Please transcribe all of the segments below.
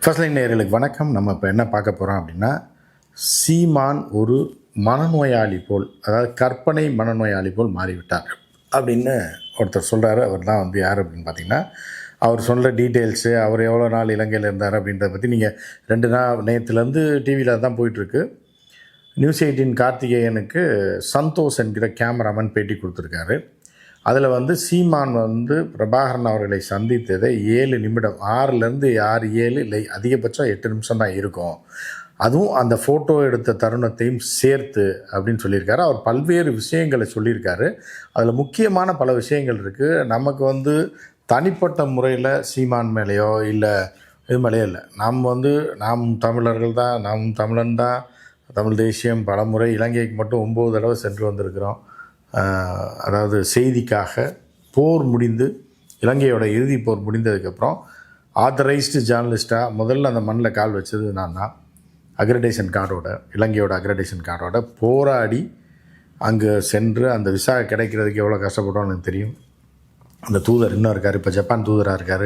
First line நேயர்களுக்கு வணக்கம். நம்ம இப்போ என்ன பார்க்க போகிறோம் அப்படின்னா, சீமான் ஒரு மனநோயாளி போல், அதாவது கற்பனை மனநோயாளி போல் மாறிவிட்டார் அப்படின்னு ஒருத்தர் சொல்கிறாரு. அவர் தான் வந்து யார் அப்படின்னு பார்த்தீங்கன்னா, அவர் சொல்கிற டீட்டெயில்ஸு, அவர் எவ்வளோ நாள் இலங்கையில் இருந்தார் அப்படின்றத பற்றி நீங்கள் 2 நாள் நேற்றுலேருந்து டிவியில் தான் போயிட்டுருக்கு. நியூஸ் 18 கார்த்திகேயனுக்கு சந்தோஷ் என்கிற கேமராமேன் பேட்டி கொடுத்துருக்காரு. அதில் வந்து சீமான் வந்து பிரபாகரன் அவர்களை சந்தித்ததை 7 நிமிடம், 6லேருந்து 6, 7 இல்லை அதிகபட்சம் 8 நிமிஷம் தான் இருக்கும். அதுவும் அந்த ஃபோட்டோ எடுத்த தருணத்தையும் சேர்த்து அப்படின்னு சொல்லியிருக்காரு. அவர் பல்வேறு விஷயங்களை சொல்லியிருக்காரு. அதில் முக்கியமான பல விஷயங்கள் இருக்குது. நமக்கு வந்து தனிப்பட்ட முறையில் சீமான் மேலேயோ இல்லை இது மேலேயோ இல்லை, நாம் தமிழர்கள் தான், நாம் தமிழன் தான், தமிழ் தேசியம் பல முறை இலங்கைக்கு மட்டும் 9 தடவை சென்று வந்திருக்கிறோம். அதாவது செய்திக்காக போர் முடிந்து, இலங்கையோட இறுதி போர் முடிந்ததுக்கப்புறம் ஆத்தரைஸ்டு ஜேர்னலிஸ்ட்டாக முதல்ல அந்த மண்ணில் கால் வச்சது நான் தான். அக்ரெடேஷன் கார்டோட, இலங்கையோட அக்ரெடேஷன் கார்டோட போராடி அங்கே சென்று அந்த விசா கிடைக்கிறதுக்கு எவ்வளோ கஷ்டப்பட்டோன்னு எனக்கு தெரியும். அந்த தூதர் இன்னும் இருக்கார், இப்போ ஜப்பான் தூதராக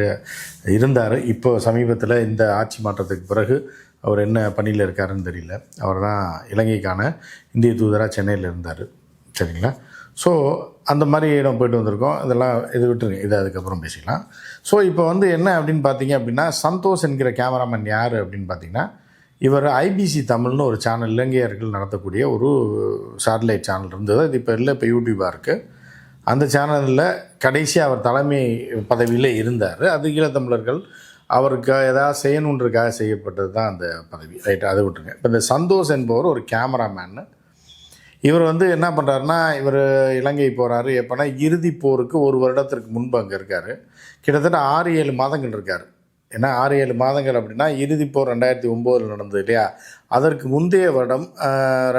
இருந்தார். இப்போ சமீபத்தில் இந்த ஆட்சி மாற்றத்துக்கு பிறகு அவர் என்ன பணியில் இருக்காருன்னு தெரியல. அவர் தான் இலங்கைக்கான இந்திய தூதராக சென்னையில் இருந்தார். சரிங்களா? ஸோ அந்த மாதிரி இடம் போய்ட்டு வந்திருக்கோம். இதெல்லாம் இது விட்டுருங்க, இதை அதுக்கப்புறம் பேசிக்கலாம். ஸோ இப்போ வந்து என்ன அப்படின்னு பார்த்தீங்க அப்படின்னா, சந்தோஷ் என்கிற கேமராமேன் யார் அப்படின்னு பார்த்தீங்கன்னா, இவர் ஐபிசி தமிழ்னு ஒரு சேனல், இலங்கையர்கள் நடத்தக்கூடிய ஒரு சேட்டலைட் சேனல் இருந்தது. இது இப்போ இல்லை, இப்போ யூடியூபாக இருக்குது. அந்த சேனலில் கடைசியாக அவர் தலைமை பதவியில் இருந்தார். அது ஈழத்தமிழர்கள் அவருக்கு ஏதாவது செய்யணுன்றதுக்காக செய்யப்பட்டது தான் அந்த பதவி. ரைட்டு, அதை விட்டுருங்க. இப்போ இந்த சந்தோஷ் என்பவர் ஒரு கேமராமேனு. இவர் வந்து என்ன பண்ணுறாருன்னா, இவர் இலங்கை போகிறாரு. எப்போனா இறுதி போருக்கு 1 வருடத்திற்கு முன்பு அங்கே இருக்கார். கிட்டத்தட்ட 6-7 மாதங்கள் இருக்கார். ஏன்னா 6-7 மாதங்கள் அப்படின்னா, இறுதி போர் 2009 நடந்தது இல்லையா? அதற்கு முந்தைய வருடம்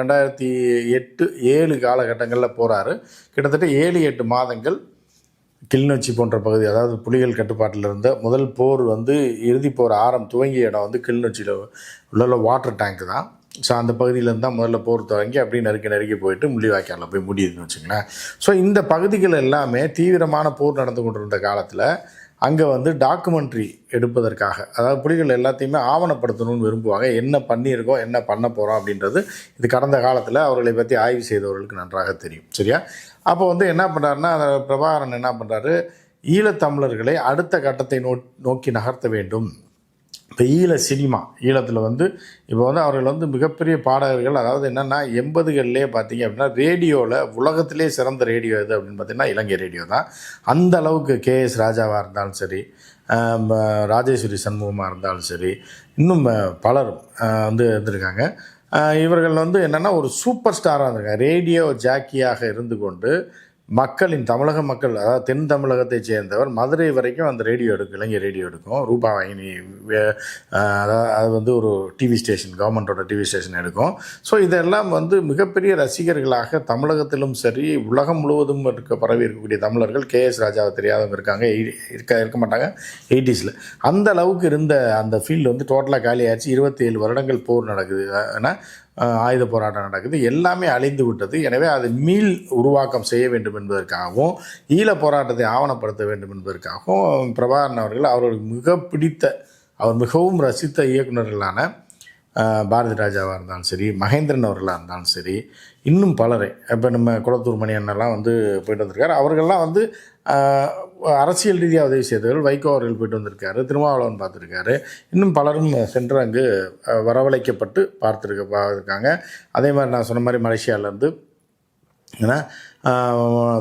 2008-7 காலகட்டங்களில் போகிறாரு. கிட்டத்தட்ட 7-8 மாதங்கள் கிளிநொச்சி போன்ற பகுதி, அதாவது புலிகள் கட்டுப்பாட்டில் இருந்த முதல் போர் வந்து இறுதி போர் துவங்கிய இடம் வந்து கிளிநொச்சியில் உள்ள வாட்டர் டேங்க் தான். ஸோ அந்த பகுதியிலேருந்து தான் முதல்ல போர் தொடங்கி அப்படியே நெருக்கி போயிட்டு முள்ளிவாய்க்காலில் போய் முடியுதுன்னு வச்சுங்களேன். ஸோ இந்த பகுதிகள் எல்லாமே தீவிரமான போர் நடந்து கொண்டிருந்த காலத்தில் அங்கே வந்து டாக்குமெண்ட்ரி எடுப்பதற்காக, அதாவது புலிகள் எல்லாத்தையுமே ஆவணப்படுத்தணும்னு விரும்புவாங்க. என்ன பண்ணியிருக்கோம், என்ன பண்ண போகிறோம் அப்படின்றது இது கடந்த காலத்தில் அவர்களை பற்றி ஆய்வு செய்தவர்களுக்கு நன்றாக தெரியும். சரியா? அப்போ வந்து என்ன பண்ணுறாருன்னா, பிரபாகரன் என்ன பண்ணுறாரு, ஈழத்தமிழர்களை அடுத்த கட்டத்தை நோக்கி நகர்த்த வேண்டும். இப்போ சினிமா, ஈழத்தில் வந்து இப்போ வந்து அவர்கள் வந்து மிகப்பெரிய பாடகர்கள். அதாவது என்னென்னா 80களிலே பார்த்தீங்க அப்படின்னா, ரேடியோவில் உலகத்திலே சிறந்த ரேடியோ எது அப்படின்னு பார்த்தீங்கன்னா இலங்கை ரேடியோ தான். அந்த அளவுக்கு கேஎஸ் ராஜாவாக இருந்தாலும் சரி, ராஜேஸ்வரி சண்முகமாக இருந்தாலும் சரி, இன்னும் பலரும் வந்து இருந்திருக்காங்க. இவர்கள் வந்து என்னென்னா ஒரு சூப்பர் ஸ்டாராக இருந்திருக்காங்க. ரேடியோ ஜாக்கியாக இருந்து கொண்டு தமிழக மக்கள், அதாவது தென் தமிழகத்தைச் சேர்ந்தவர் மதுரை வரைக்கும் அந்த ரேடியோ எடுக்கும், இலங்கை ரேடியோ எடுக்கும். ரூபாவாகினி, அதாவது அது வந்து ஒரு டிவி ஸ்டேஷன், கவர்மெண்ட்டோட டிவி ஸ்டேஷன் எடுக்கும். ஸோ இதெல்லாம் வந்து மிகப்பெரிய ரசிகர்களாக தமிழகத்திலும் சரி உலகம் முழுவதும் பரவி இருக்கக்கூடிய தமிழர்கள். கேஎஸ் ராஜாவை தெரியாதவங்க இருக்க மாட்டாங்க. 80ஸில் அந்த அளவுக்கு இருந்த அந்த ஃபீல்டு வந்து டோட்டலாக காலி ஆயிடுச்சு. 27 வருடங்கள் போர் நடக்குது, ஏன்னா ஆயுத போராட்டம் நடக்குது, எல்லாமே அழிந்து விட்டது. எனவே அது மீள் உருவாக்கம் செய்ய வேண்டும் என்பதற்காகவும், ஈழ போராட்டத்தை ஆவணப்படுத்த வேண்டும் என்பதற்காகவும் பிரபாகரன் அவர்கள் அவர்களுக்கு அவர் மிகவும் ரசித்த இயக்குநர்களான பாரதி ராஜாவாக இருந்தாலும் சரி, மகேந்திரன் அவர்களாக இருந்தாலும் சரி, இன்னும் பலரை, இப்போ நம்ம குளத்தூர் மணி அண்ணெல்லாம் வந்து போயிட்டு வந்திருக்காரு. அவர்கள்லாம் வந்து அரசியல் ரீதியாக உதவி செய்தவர்கள். வைகோ அவர்கள் போயிட்டு வந்திருக்காரு, திருமாவளவன் பார்த்துருக்காரு, இன்னும் பலரும் சென்று அங்கு வரவழைக்கப்பட்டு பார்த்துருக்காங்க. அதே மாதிரி நான் சொன்ன மாதிரி மலேசியாவிலேருந்து ஏன்னா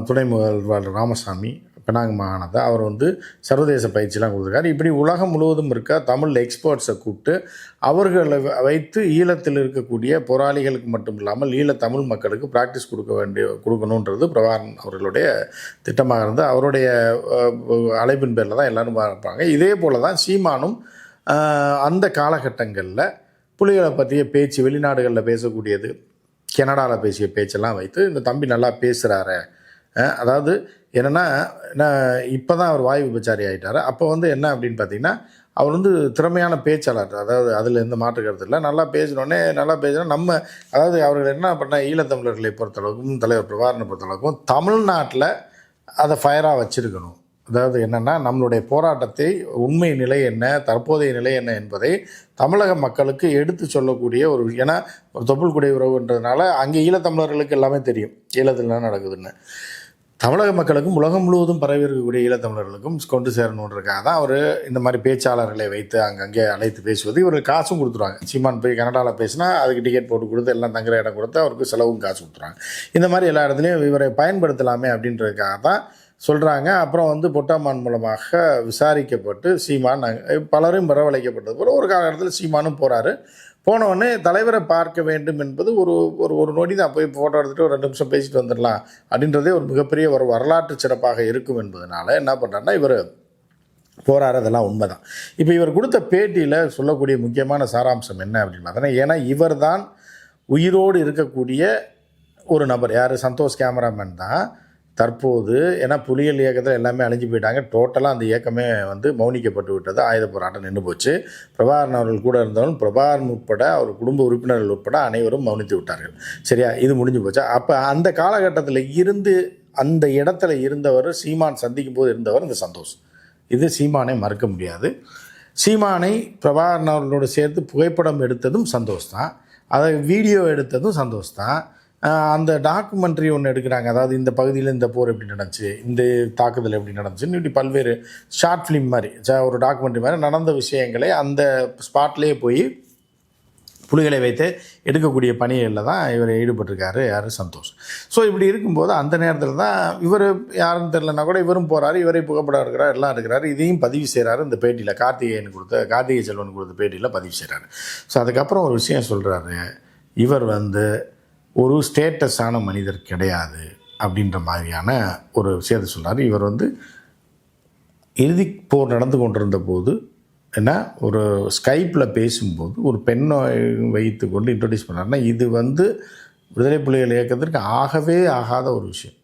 துணை முதல்வர் ராமசாமி பெனாங் மாகாணத்தை அவர் வந்து சர்வதேச பயிற்சியெலாம் கொடுத்துருக்காரு. இப்படி உலகம் முழுவதும் இருக்க தமிழ் எக்ஸ்பர்ட்ஸை கூப்பிட்டு அவர்களை வைத்து ஈழத்தில் இருக்கக்கூடிய போராளிகளுக்கு மட்டும் இல்லாமல் தமிழ் மக்களுக்கு ப்ராக்டிஸ் கொடுக்கணுன்றது பிரபாகரன் அவர்களுடைய திட்டமாக இருந்து அவருடைய அழைப்பின் பேரில் தான் எல்லோரும் பார்ப்பாங்க. இதே போல் தான் சீமானும் அந்த காலகட்டங்களில் புலிகளை பற்றிய பேச்சு, வெளிநாடுகளில் பேசக்கூடியது, கனடாவில் பேசிய பேச்செல்லாம் வைத்து இந்த தம்பி நல்லா பேசுகிறாரு. அதாவது என்னென்னா, இப்போ தான் அவர் வாயு விபச்சாரி ஆகிட்டார். அப்போ வந்து என்ன அப்படின்னு பார்த்தீங்கன்னா, அவர் வந்து திறமையான பேச்சாளர். அதாவது அதில் எந்த மாற்று கருத்து இல்லை. நல்லா பேசினா அதாவது அவர்கள் என்ன பண்ண, ஈழத்தமிழர்களை பொறுத்தளவுக்கும் தலைவர் பிரபாகரனை பொறுத்தளவுக்கும் தமிழ்நாட்டில் அதை ஃபயராக வச்சுருக்கணும். அதாவது என்னென்னா, நம்மளுடைய போராட்டத்தை உண்மை நிலை என்ன, தற்போதைய நிலை என்ன என்பதை தமிழக மக்களுக்கு எடுத்து சொல்லக்கூடிய ஒரு, ஏன்னா ஒரு தொப்புள் குடி உறவுன்றதுனால அங்கே ஈழத்தமிழர்களுக்கு எல்லாமே தெரியும் ஈழத்தில் என்ன நடக்குதுன்னு. தமிழக மக்களுக்கும் உலகம் முழுவதும் பரவி இருக்கக்கூடிய ஈழத்தமிழர்களுக்கும் கொண்டு சேரணுன்றதுக்காக தான் அவர் இந்த மாதிரி பேச்சாளர்களை வைத்து அங்கங்கே அழைத்து பேசுவது. இவருக்கு காசும் கொடுத்துருவாங்க. சீமான் போய் கனடாவில் பேசினா அதுக்கு டிக்கெட் போட்டு கொடுத்து எல்லாம் தங்குற இடம் கொடுத்து அவருக்கு செலவும் காசு கொடுத்துருவாங்க. இந்த மாதிரி எல்லா இடத்துலையும் இவரை பயன்படுத்தலாமே அப்படின்றதுக்காக தான் சொல்கிறாங்க. அப்புறம் வந்து பொட்டாமான் மூலமாக விசாரிக்கப்பட்டு சீமான் பலரும் வரவழைக்கப்பட்டது போல ஒரு காலகட்டத்தில் சீமானும் போகிறாரு. போனவுடனே தலைவரை பார்க்க வேண்டும் என்பது ஒரு ஒரு நொடி தான். போய் ஃபோட்டோ எடுத்துகிட்டு ஒரு 2 நிமிஷம் பேசிட்டு வந்துடலாம் அப்படின்றதே ஒரு மிகப்பெரிய ஒரு வரலாற்று சிறப்பாக இருக்கும் என்பதனால என்ன பண்ணுறாருன்னா இவர் போகிறாரு. அதெல்லாம் உண்மை தான். இப்போ இவர் கொடுத்த பேட்டியில் சொல்லக்கூடிய முக்கியமான சாராம்சம் என்ன அப்படின்னு பார்த்தோன்னா, ஏன்னா இவர் தான் உயிரோடு இருக்கக்கூடிய ஒரு நபர். யார்? சந்தோஷ் கேமராமேன் தான் தற்போது. ஏன்னா புலிகள் இயக்கத்தில் எல்லாமே அழிஞ்சு போயிட்டாங்க. டோட்டலாக அந்த இயக்கமே வந்து மௌனிக்கப்பட்டு விட்டது. ஆயுத போராட்டம் நின்று போச்சு. பிரபாகரன் அவர்கள் கூட இருந்தவர்கள், பிரபாகரன் உட்பட அவர் குடும்ப உறுப்பினர்கள் உட்பட அனைவரும் மௌனித்து விட்டார்கள். சரியா? இது முடிஞ்சு போச்சா? அப்போ அந்த காலகட்டத்தில் இருந்து அந்த இடத்துல இருந்தவர், சீமான் சந்திக்கும் போது இருந்தவர் இந்த சந்தோஷ். இது சீமானை மறக்க முடியாது. சீமானை பிரபாகரன் அவர்களோடு சேர்த்து புகைப்படம் எடுத்ததும் சந்தோஷ் தான். அதை வீடியோ எடுத்ததும் சந்தோஷ் தான். அந்த டாக்குமெண்ட்ரி ஒன்று எடுக்கிறாங்க. அதாவது இந்த பகுதியில் இந்த போர் எப்படி நடந்துச்சு, இந்த தாக்குதல் எப்படி நடந்துச்சுன்னு இப்படி பல்வேறு ஷார்ட் ஃபிலிம் மாதிரி ஒரு டாக்குமெண்ட்ரி மாதிரி நடந்த விஷயங்களை அந்த ஸ்பாட்லேயே போய் புலிகளை வைத்து எடுக்கக்கூடிய பணிகளில் தான் இவர் ஈடுபட்டிருக்காரு. யார்? சந்தோஷ். ஸோ இப்படி இருக்கும்போது அந்த நேரத்தில் தான் இவர் யாருன்னு தெரிலனா கூட இவரும் போகிறாரு, இவரை புகைப்படம் இருக்கிறார், எல்லாம் இருக்கிறாரு. இதையும் பதிவு செய்கிறாரு இந்த பேட்டியில். கார்த்திகை செல்வன் கொடுத்த பேட்டியில் பதிவு செய்கிறாரு. ஸோ அதுக்கப்புறம் ஒரு விஷயம் சொல்கிறாரு, இவர் வந்து ஒரு ஸ்டேட்டஸான மனிதர் கிடையாது அப்படின்ற மாதிரியான ஒரு விஷயத்தை சொல்கிறார். இவர் வந்து இறுதி போர் நடந்து கொண்டிருந்த போது என்ன ஒரு ஸ்கைப்பில் பேசும்போது ஒரு பெண்ணை வைத்து கொண்டு இன்ட்ரடியூஸ் பண்ணார்னா, இது வந்து விடுதலை புலிகள் இயக்கத்திற்கு ஆகவே ஆகாத ஒரு விஷயம்.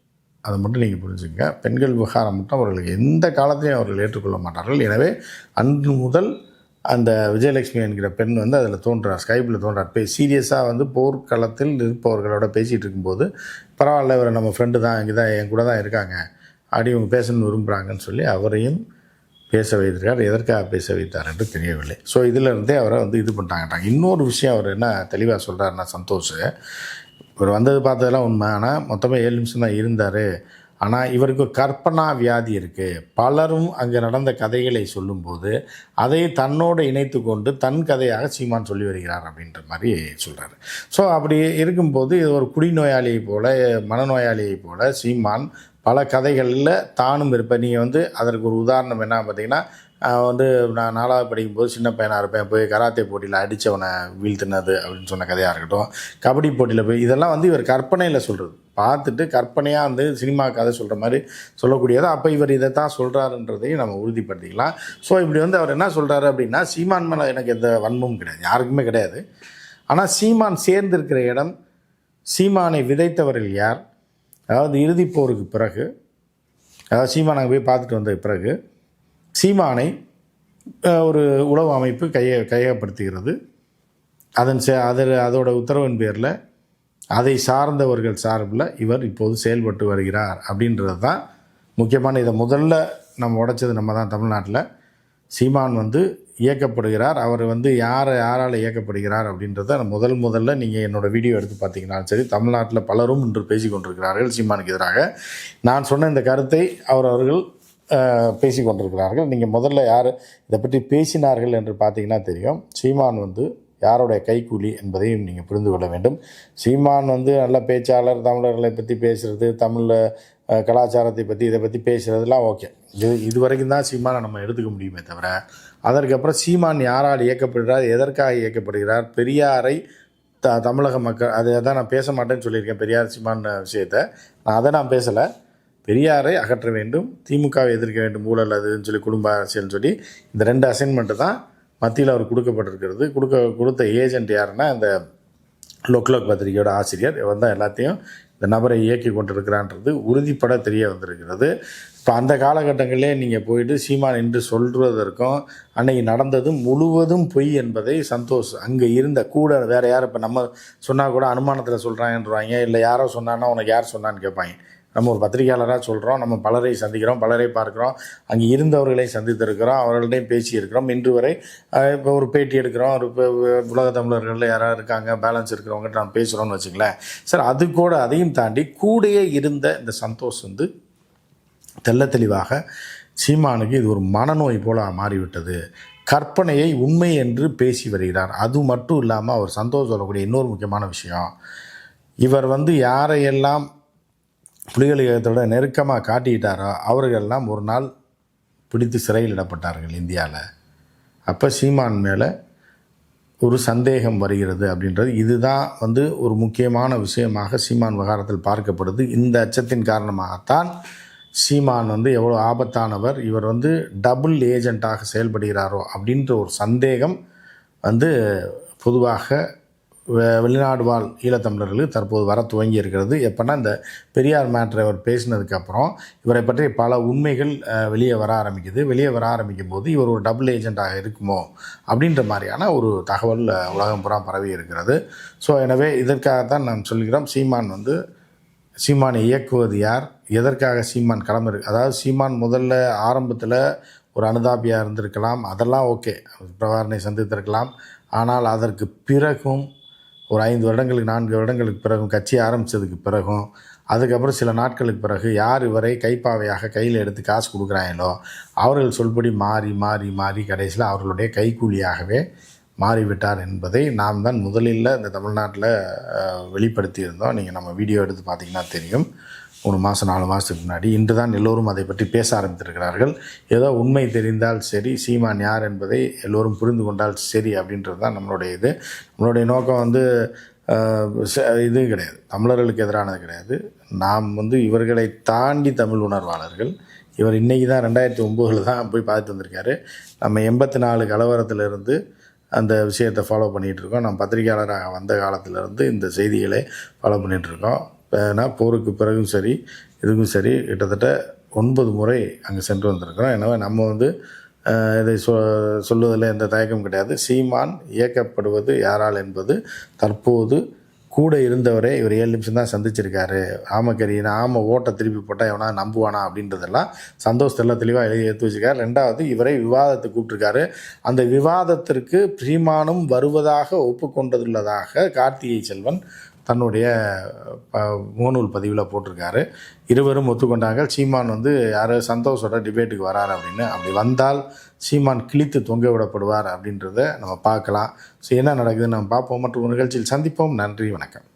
அதை மட்டும் நீங்கள் புரிஞ்சுங்க. பெண்கள் விவகாரம் மட்டும் அவர்களுக்கு எந்த காலத்தையும் அவர்கள் ஏற்றுக்கொள்ள மாட்டார்கள். எனவே அன்று முதல் அந்த விஜயலட்சுமி என்கிற பெண் வந்து அதில் தோன்றார், ஸ்கைப்பில் தோன்றார். சீரியஸாக வந்து போர்க்களத்தில் இருப்பவர்களோட பேசிகிட்டு இருக்கும்போது, பரவாயில்ல இவர் நம்ம ஃப்ரெண்டு தான், இங்கே தான் என் கூட தான் இருக்காங்க, அப்படி இவங்க பேசணும்னு விரும்புகிறாங்கன்னு சொல்லி அவரையும் பேச வைத்திருக்கார். எதற்காக பேச வைத்தார் என்று தெரியவில்லை. ஸோ இதிலிருந்தே அவரை வந்து இது பண்ணிட்டாங்கட்டாங்க. இன்னொரு விஷயம் அவர் என்ன தெளிவாக சொல்கிறாருன்னா, சந்தோஷ் இவர் வந்தது பார்த்ததெல்லாம் உண்மை. ஆனால் மொத்தமே 7 நிமிஷம் தான் இருந்தார். ஆனால் இவருக்கு கற்பனா வியாதி இருக்குது. பலரும் அங்கே நடந்த கதைகளை சொல்லும்போது அதை தன்னோடு இணைத்து கொண்டு தன் கதையாக சீமான் சொல்லி வருகிறார் அப்படின்ற மாதிரி சொல்கிறார். ஸோ அப்படி இருக்கும்போது இது ஒரு குடிநோயாளியை போல், மனநோயாளியை போல் சீமான் பல கதைகளில் தானும் இருப்பேன். நீங்கள் வந்து அதற்கு ஒரு உதாரணம் என்ன பார்த்தீங்கன்னா, வந்து நான் 4வது படிக்கும்போது சின்ன பையனாக இருப்பேன், போய் கராத்தே போட்டியில் அடித்தவனை வீழ்த்தினது அப்படின்னு சொன்ன கதையாக இருக்கட்டும், கபடி போட்டியில் போய், இதெல்லாம் வந்து இவர் கற்பனையில் சொல்கிறது. பார்த்துட்டு கற்பனையாக வந்து சினிமா கதை சொல்கிற மாதிரி சொல்லக்கூடியது. அப்போ இவர் இதை தான் சொல்கிறாருன்றதையும் நம்ம உறுதிப்படுத்திக்கலாம். ஸோ இப்படி வந்து அவர் என்ன சொல்கிறாரு அப்படின்னா, சீமான் மேலே எனக்கு எந்த வன்மமும் கிடையாது, யாருக்குமே கிடையாது. ஆனால் சீமான் சேர்ந்திருக்கிற இடம், சீமானை விதைத்தவர்கள் யார்? அதாவது இறுதிப் போருக்கு பிறகு, அதாவது சீமான் அங்கே போய் பார்த்துட்டு வந்த பிறகு சீமானை ஒரு உளவு அமைப்பு கையகப்படுத்துகிறது. அதோட உத்தரவின் பேரில் அதை சார்ந்தவர்கள் சார்பில் இவர் இப்போது செயல்பட்டு வருகிறார் அப்படின்றது தான் முக்கியமான. இதை முதல்ல நம்ம உடைச்சது நம்ம தான். தமிழ்நாட்டில் சீமான் வந்து இயக்கப்படுகிறார். அவர் வந்து யாரால் இயக்கப்படுகிறார் அப்படின்றத முதல்ல நீங்கள் என்னோடய வீடியோ எடுத்து பார்த்தீங்கன்னாலும் சரி, தமிழ்நாட்டில் பலரும் இன்று பேசி கொண்டிருக்கிறார்கள் சீமானுக்கு எதிராக. நான் சொன்ன இந்த கருத்தை அவர்கள் பேசி கொண்டிருக்கிறார்கள். நீங்கள் முதல்ல யார் இதை பற்றி பேசினார்கள் என்று பார்த்தீங்கன்னா தெரியும். சீமான் வந்து யாருடைய கைக்கூலி என்பதையும் நீங்கள் புரிந்து கொள்ள வேண்டும். சீமான் வந்து நல்ல பேச்சாளர், தமிழர்களை பற்றி பேசுகிறது, தமிழில் கலாச்சாரத்தை பற்றி இதை பற்றி பேசுகிறதுலாம் ஓகே. இது வரைக்கும் தான் சீமானை நம்ம எடுத்துக்க முடியுமே தவிர, அதற்கப்புறம் சீமான் யாரால் இயக்கப்படுகிறார், எதற்காக இயக்கப்படுகிறார், பெரியாரை தமிழக மக்கள், அதை தான் நான் பேச மாட்டேன்னு சொல்லியிருக்கேன். பெரியார் சீமான் விஷயத்தை நான் பேசலை. பெரியாரை அகற்ற வேண்டும், திமுகவை எதிர்க்க வேண்டும், ஊழல் அதுன்னு சொல்லி குடும்ப அரசியல்னு சொல்லி இந்த 2 அசைன்மெண்ட்டு தான் மத்தியில் அவர் கொடுக்கப்பட்டிருக்கிறது. கொடுத்த ஏஜென்ட் யாருன்னா இந்த லோக்லோக் பத்திரிகையோட ஆசிரியர். இவர் தான் எல்லாத்தையும் இந்த நபரை இயக்கி கொண்டிருக்கிறான்றது உறுதிப்பட தெரிய வந்திருக்கிறது. இப்போ அந்த காலகட்டங்களிலே நீங்கள் போயிட்டு சீமான் என்று சொல்வதற்கும் அன்னைக்கு நடந்ததும் முழுவதும் பொய் என்பதை சந்தோஷ் அங்கே இருந்த கூட வேறு யார், இப்போ நம்ம சொன்னால் கூட அனுமானத்தில் சொல்கிறாங்கன்றாங்க, இல்லை யாரோ சொன்னான்னா உனக்கு யார் சொன்னான்னு கேட்பாங்க. நம்ம ஒரு பத்திரிகையாளராக சொல்கிறோம், நம்ம பலரை சந்திக்கிறோம், பலரை பார்க்குறோம், அங்கே இருந்தவர்களை சந்தித்திருக்கிறோம், அவர்கள்டையும் பேசியிருக்கிறோம். இன்று வரை இப்போ ஒரு பேட்டி எடுக்கிறோம், ஒரு இப்போ உலக தமிழர்களில் யாராவது இருக்காங்க பேலன்ஸ் இருக்கிறவங்ககிட்ட நம்ம பேசுகிறோம்னு வச்சுங்களேன். சார் அது கூட அதையும் தாண்டி கூடயே இருந்த இந்த சந்தோஷ் வந்து தெள்ள தெளிவாக சீமானுக்கு இது ஒரு மனநோய் போல மாறிவிட்டது, கற்பனையை உண்மை என்று பேசி வருகிறார். அது மட்டும் இல்லாமல் அவர் சந்தோஷ் சொல்லக்கூடிய இன்னொரு முக்கியமான விஷயம், இவர் வந்து யாரையெல்லாம் புலிகள் இயக்கத்தோட நெருக்கமாக காட்டிக்கிட்டாரோ அவர்களெல்லாம் ஒரு நாள் பிடித்து சிறையில் இடப்பட்டார்கள் இந்தியாவில். அப்போ சீமான் மேலே ஒரு சந்தேகம் வருகிறது அப்படின்றது இதுதான் வந்து ஒரு முக்கியமான விஷயமாக சீமான் விவகாரத்தில் பார்க்கப்படுது. இந்த அச்சத்தின் காரணமாகத்தான் சீமான் வந்து எவ்வளோ ஆபத்தானவர், இவர் வந்து டபுள் ஏஜெண்ட்டாக செயல்படுகிறாரோ அப்படின்ற ஒரு சந்தேகம் வந்து பொதுவாக வெளிநாடு வாழ் ஈழத்தமிழர்களுக்கு தற்போது வர துவங்கி இருக்கிறது. எப்போனா இந்த பெரியார் மேட்ரை அவர் பேசினதுக்கப்புறம் இவரை பற்றி பல உண்மைகள் வெளியே வர ஆரம்பிக்குது. வெளியே வர ஆரம்பிக்கும் போது இவர் ஒரு டபுள் ஏஜெண்ட்டாக இருக்குமோ அப்படின்ற மாதிரியான ஒரு தகவல் உலகம் புறா பரவி இருக்கிறது. ஸோ எனவே இதற்காகத்தான் நாம் சொல்கிறோம், சீமானை இயக்குவது யார், எதற்காக சீமான் களம் அதாவது சீமான் முதல்ல ஆரம்பத்தில் ஒரு அனுதாபியாக இருந்திருக்கலாம், அதெல்லாம் ஓகே, பிரபாகரனை சந்தித்திருக்கலாம். ஆனால் அதற்கு பிறகும் ஒரு 5 வருடங்களுக்கு 4 வருடங்களுக்கு பிறகும் கட்சி ஆரம்பித்ததுக்கு பிறகும் அதுக்கப்புறம் சில நாட்களுக்கு பிறகு யார் இவரை கைப்பாவையாக கையில் எடுத்து காசு கொடுக்குறாங்களோ அவர்கள் சொல்படி மாறி மாறி மாறி கடைசியில் அவர்களுடைய கைக்கூலியாகவே மாறிவிட்டார் என்பதை நாம் தான் முதலில் இந்த தமிழ்நாட்டில் வெளிப்படுத்தியிருந்தோம். நீங்கள் நம்ம வீடியோ எடுத்து பார்த்திங்கன்னா தெரியும். 3 மாதம் 4 மாதத்துக்கு முன்னாடி. இன்று தான் எல்லோரும் அதை பற்றி பேச ஆரம்பித்திருக்கிறார்கள். ஏதோ உண்மை தெரிந்தால் சரி, சீமான் யார் என்பதை எல்லோரும் புரிந்து கொண்டால் சரி அப்படின்றது தான் நம்மளுடைய நோக்கம் வந்து இது கிடையாது, தமிழர்களுக்கு எதிரானது கிடையாது. நாம் வந்து இவர்களை தாண்டி தமிழ் உணர்வாளர்கள். இவர் இன்றைக்கி தான் 2009 தான் போய் பார்த்துட்டு வந்திருக்காரு. நம்ம 84 கலவரத்திலிருந்து அந்த விஷயத்தை ஃபாலோ பண்ணிகிட்ருக்கோம். நம்ம பத்திரிகையாளராக வந்த காலத்திலேருந்து இந்த செய்திகளை ஃபாலோ பண்ணிகிட்ருக்கோம். ஏன்னா போருக்கு பிறகும் சரி இதுக்கும் சரி கிட்டத்தட்ட 9 முறை அங்கே சென்று வந்திருக்கிறோம். எனவே நம்ம வந்து இதை சொல்லுவதில் எந்த தயக்கம் கிடையாது. சீமான் இயக்கப்படுவது யாரால் என்பது தற்போது கூட இருந்தவரே இவர் 7 நிமிஷம் தான் சந்திச்சிருக்காரு. ஆமை ஓட்டை திருப்பி போட்டால் எவனா நம்புவானா அப்படின்றதெல்லாம் சந்தோஷ் தெளிவாக எழுதி எடுத்து வச்சுருக்காரு. 2வது இவரை விவாதத்துக்கு கூப்பிட்டுருக்காரு. அந்த விவாதத்திற்கு சீமானும் வருவதாக ஒப்புக்கொண்டுள்ளதாக கார்த்திகை செல்வன் தன்னுடைய முகநூல் பதிவில் போட்டிருக்காரு. இருவரும் ஒத்துக்கொண்டாங்க. சீமான் வந்து யாரோ சந்தோஷோட டிபேட்டுக்கு வராரு அப்படின்னு. அப்படி வந்தால் சீமான் கிழித்து தொங்க விடப்படுவார் அப்படின்றத நம்ம பார்க்கலாம். ஸோ என்ன நடக்குதுன்னு நம்ம பார்ப்போம். மற்றும் ஒரு நிகழ்ச்சியில் சந்திப்போம். நன்றி, வணக்கம்.